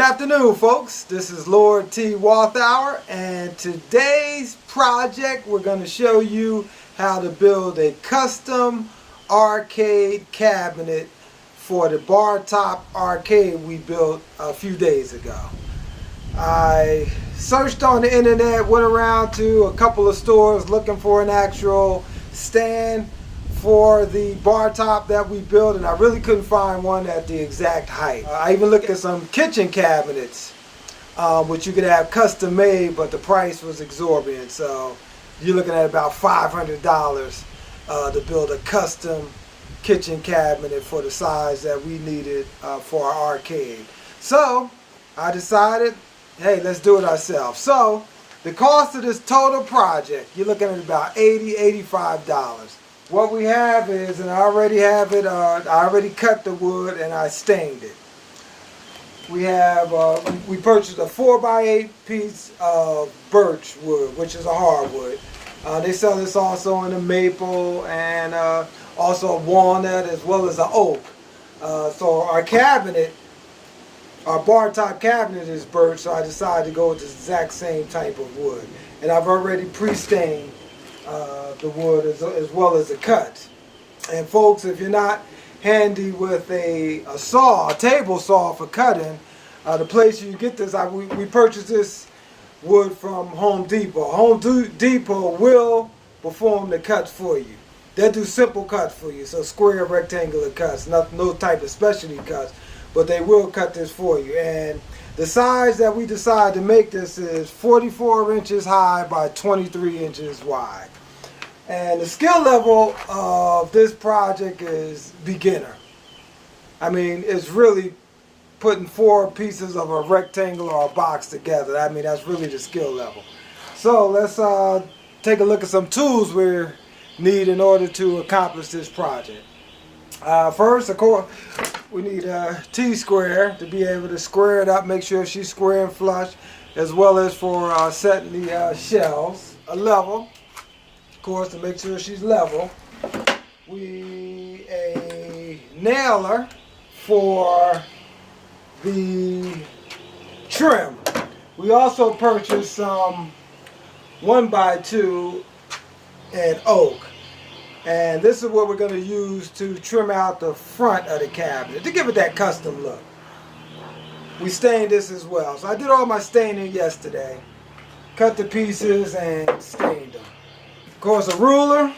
Good afternoon, folks. This is Lord T. Walthour, and today's project we're going to show you how to build a custom arcade cabinet for the bar top arcade we built a few days ago. I searched on the internet, went around to a couple of stores looking for an actual stand for the bar top that we built, and I really couldn't find one at the exact height. I even looked at some kitchen cabinets, which you could have custom made, but the price was exorbitant. So you're looking at about $500 to build a custom kitchen cabinet for the size that we needed for our arcade. So I decided, hey, let's do it ourselves. So the cost of this total project, you're looking at about $85. What we have is, and I already have it, I already cut the wood and I stained it. We have, we purchased a 4x8 piece of birch wood, which is a hardwood. They sell this also in a maple and also a walnut as well as an oak. So our cabinet, our bar top cabinet is birch, so I decided to go with the exact same type of wood. And I've already pre-stained the wood as well as the cut. And folks, if you're not handy with a saw, a table saw for cutting, the place you get this, we purchased this wood from Home Depot. Home Depot will perform the cuts for you. They'll do simple cuts for you, so square, rectangular cuts, no type of specialty cuts, but they will cut this for you. And the size that we decided to make this is 44 inches high by 23 inches wide. And the skill level of this project is beginner. I mean, it's really putting 4 pieces of a rectangle or a box together. I mean, that's really the skill level. So let's take a look at some tools we need in order to accomplish this project. First, of course, we need a T-square to be able to square it up, make sure she's square and flush, as well as for setting the shelves. A level, of course, to make sure she's level. A nailer for the trim. We also purchased some 1x2 and oak. And this is what we're going to use to trim out the front of the cabinet, to give it that custom look. We stained this as well. So I did all my staining yesterday. Cut the pieces and stained them. Of course, a ruler,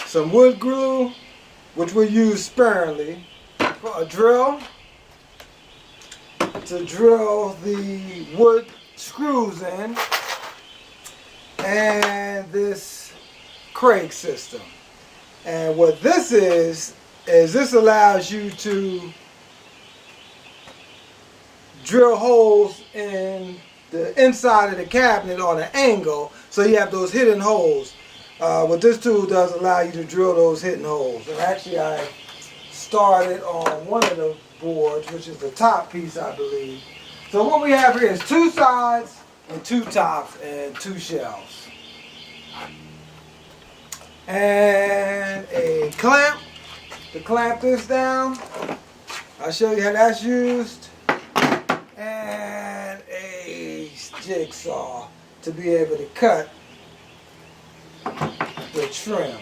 some wood glue, which we'll use sparingly, a drill to drill the wood screws in, and this crank system. And what this is this allows you to drill holes in the inside of the cabinet on an angle, so you have those hidden holes. What this tool does allow you to drill those hidden holes. And actually I started on one of the boards, which is the top piece, I believe. So what we have here is 2 sides and 2 tops and 2 shelves. And a clamp to clamp this down. I'll show you how that's used. And a jigsaw to be able to cut the trim.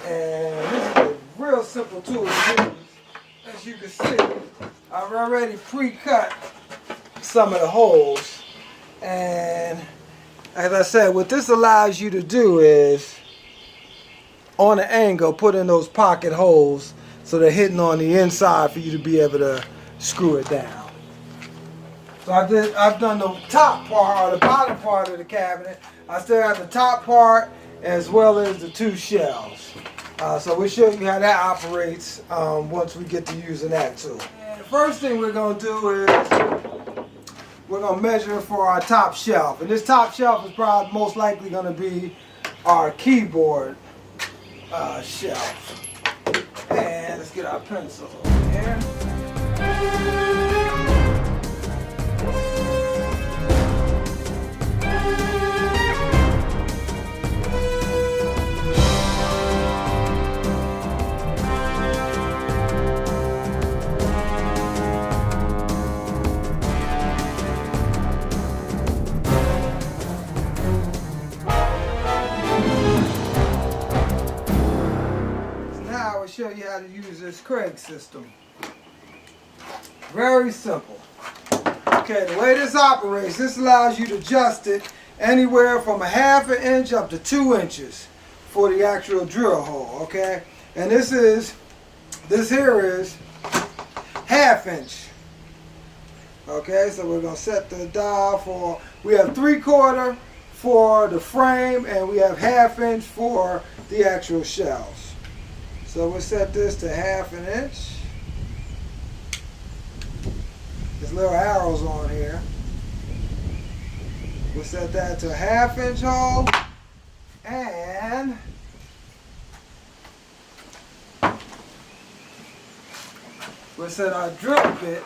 And this is a real simple tool to use. As you can see, I've already pre-cut some of the holes. And as I said, what this allows you to do is, on an angle, put in those pocket holes so they're hitting on the inside for you to be able to screw it down. So I've done the top part or the bottom part of the cabinet. I still have the top part as well as the 2 shelves. So we'll show you how that operates once we get to using that tool. And the first thing we're going to do is we're going to measure for our top shelf. And this top shelf is probably most likely going to be our keyboard shelf. And let's get our pencil over here. how to use this Craig system. Very simple. Okay, the way this operates, this allows you to adjust it anywhere from 1/2 inch up to 2 inches for the actual drill hole, okay? And this here is 1/2 inch. Okay, so we're gonna set the dial for, we have 3/4 for the frame and we have 1/2 inch for the actual shelves. So we'll set this to 1/2 inch. There's little arrows on here. We'll set that to 1/2 inch hole, and we'll set our drill bit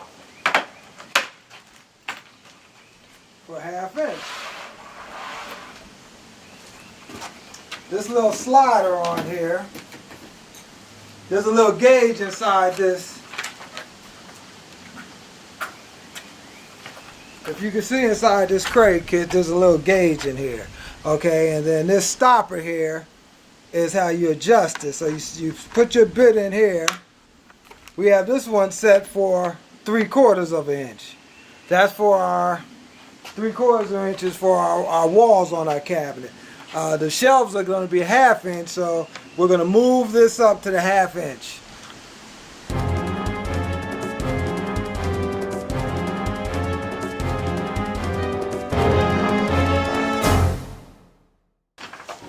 for 1/2 inch. This little slider on here, there's a little gauge inside this. If you can see inside this Craig kit, there's a little gauge in here. Okay, and then this stopper here is how you adjust it. So you put your bit in here. We have this one set for 3/4 of an inch. That's for our 3/4 inches for our walls on our cabinet. The shelves are going to be 1/2 inch, so we're going to move this up to the 1/2 inch.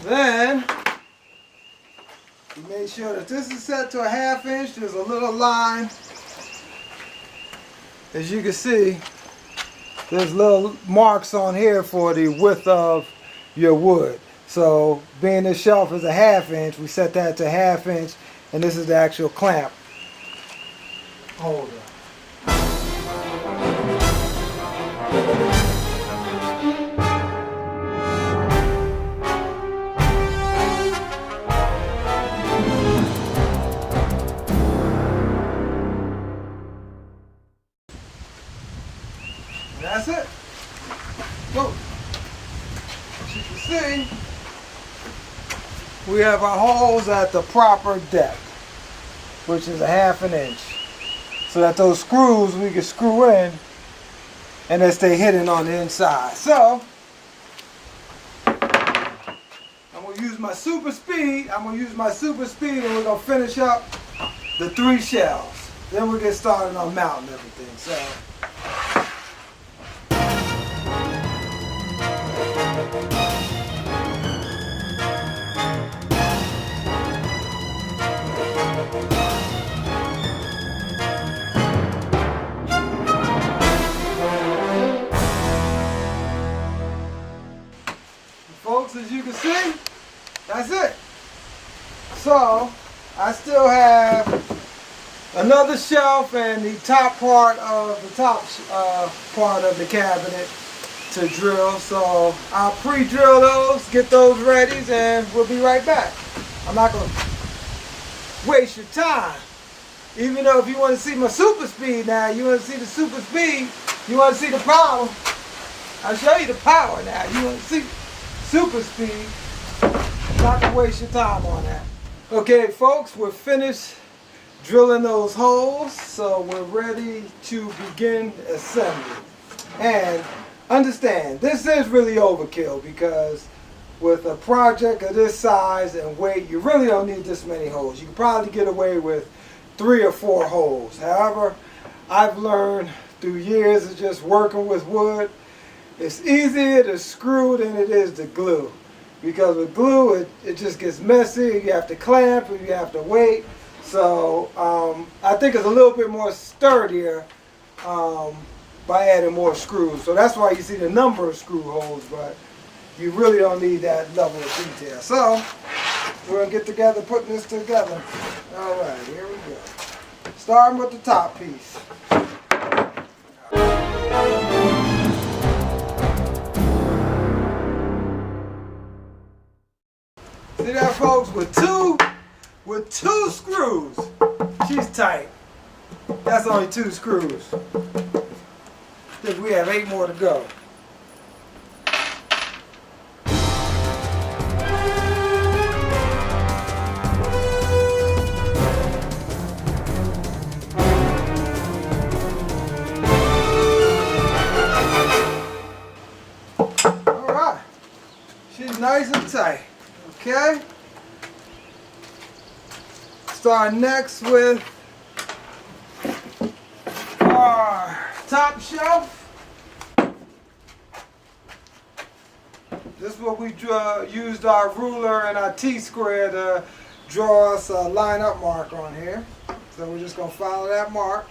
Then we make sure that this is set to 1/2 inch. There's a little line. As you can see, there's little marks on here for the width of your wood. So being this shelf is a 1/2 inch, we set that to 1/2 inch, and this is the actual clamp holder. And that's it. So, as you can see, we have our holes at the proper depth, which is a 1/2 inch, so that those screws we can screw in and they stay hidden on the inside. So I'm gonna use my super speed. And we're gonna finish up the 3 shelves. Then we'll get started on mounting everything. So. Folks, as you can see, that's it. So I still have another shelf and the top part of the cabinet to drill. So I'll pre-drill those, get those ready, and we'll be right back. I'm not gonna waste your time. Even though if you want to see my super speed now, you want to see the super speed, you want to see the power, I'll show you the power now. You want to see super speed, not to waste your time on that. Okay folks, we're finished drilling those holes, so we're ready to begin assembly. And understand, this is really overkill, because with a project of this size and weight, you really don't need this many holes. You can probably get away with 3 or 4 holes. However, I've learned through years of just working with wood, it's easier to screw than it is to glue. Because with glue, it just gets messy. You have to clamp, and you have to wait. So I think it's a little bit more sturdier by adding more screws. So that's why you see the number of screw holes, but you really don't need that level of detail. So we're gonna get together putting this together. All right, here we go. Starting with the top piece. See that, folks? With two screws, she's tight. That's only 2 screws. I think we have 8 more to go. nice and tight. Okay? Start next with our top shelf. This is what we used our ruler and our T-square to draw us a line-up mark on here. So we're just going to follow that mark.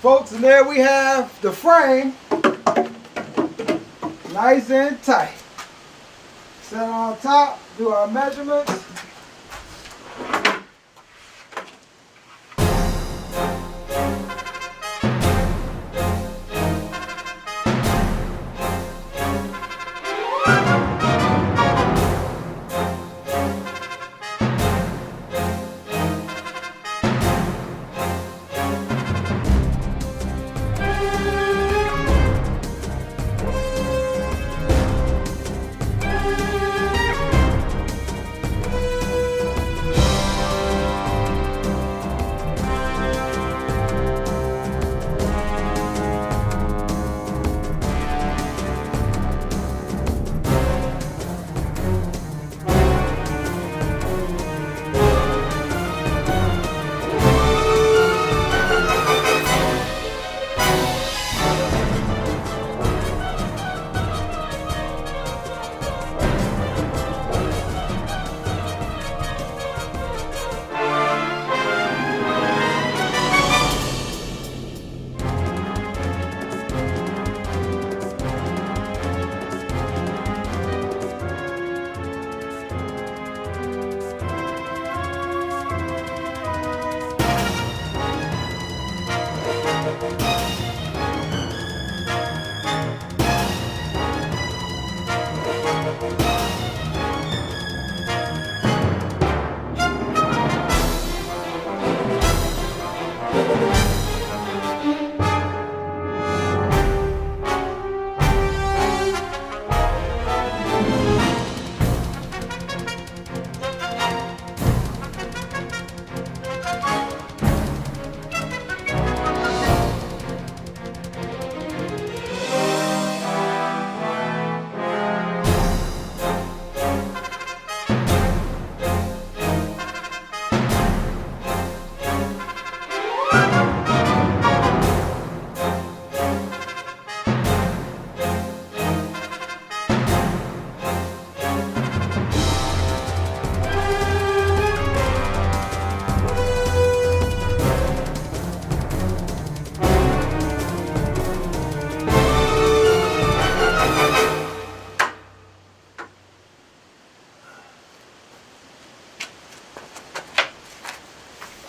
Folks, and there we have the frame, nice and tight. Set on top, do our measurements.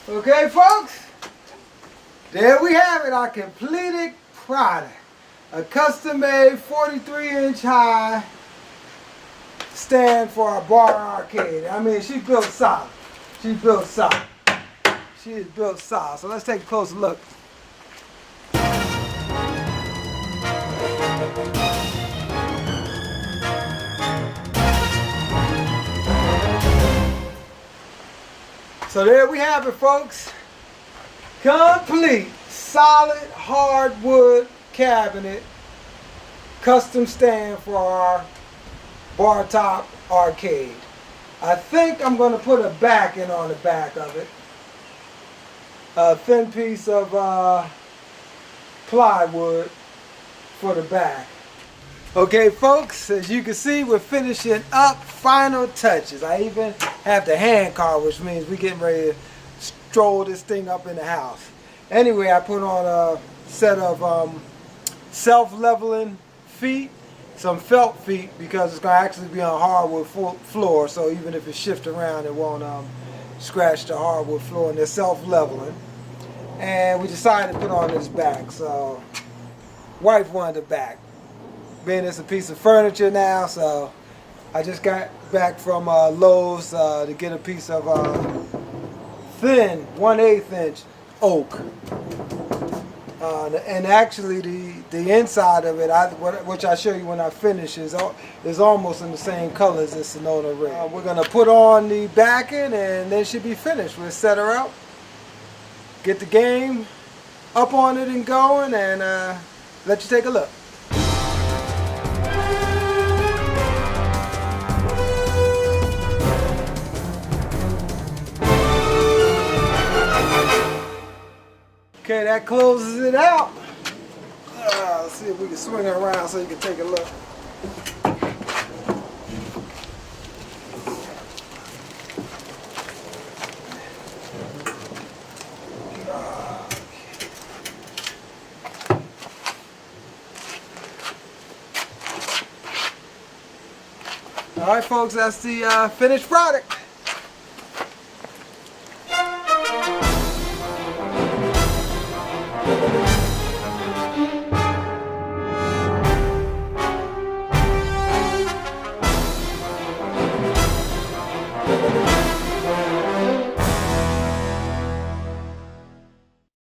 Okay, folks, there we have it, our completed product. A custom-made 43-inch high stand for our bar arcade. I mean, she built solid. She built solid. She is built solid. So let's take a closer look. So there we have it, folks. Complete, solid hardwood cabinet, custom stand for our bar top arcade. I think I'm going to put a backing on the back of it. A thin piece of plywood for the back. Okay, folks, as you can see, we're finishing up, final touches. I even have the hand car, which means we're getting ready to stroll this thing up in the house. Anyway, I put on a set of self-leveling feet, some felt feet because it's going to actually be on hardwood floor, so even if it shifts around it won't scratch the hardwood floor, and they're self-leveling. And we decided to put on this back, so wife wanted the back. Being it's a piece of furniture now, so I just got back from Lowe's to get a piece of thin 1/8 inch oak. And actually the inside of it, which I show you when I finish, is almost in the same color as this Sonoma red. We're going to put on the backing and then she'll be finished. We'll set her up, get the game up on it and going, and let you take a look. Okay, that closes it out. Let's see if we can swing it around so you can take a look. All right, folks, that's the finished product.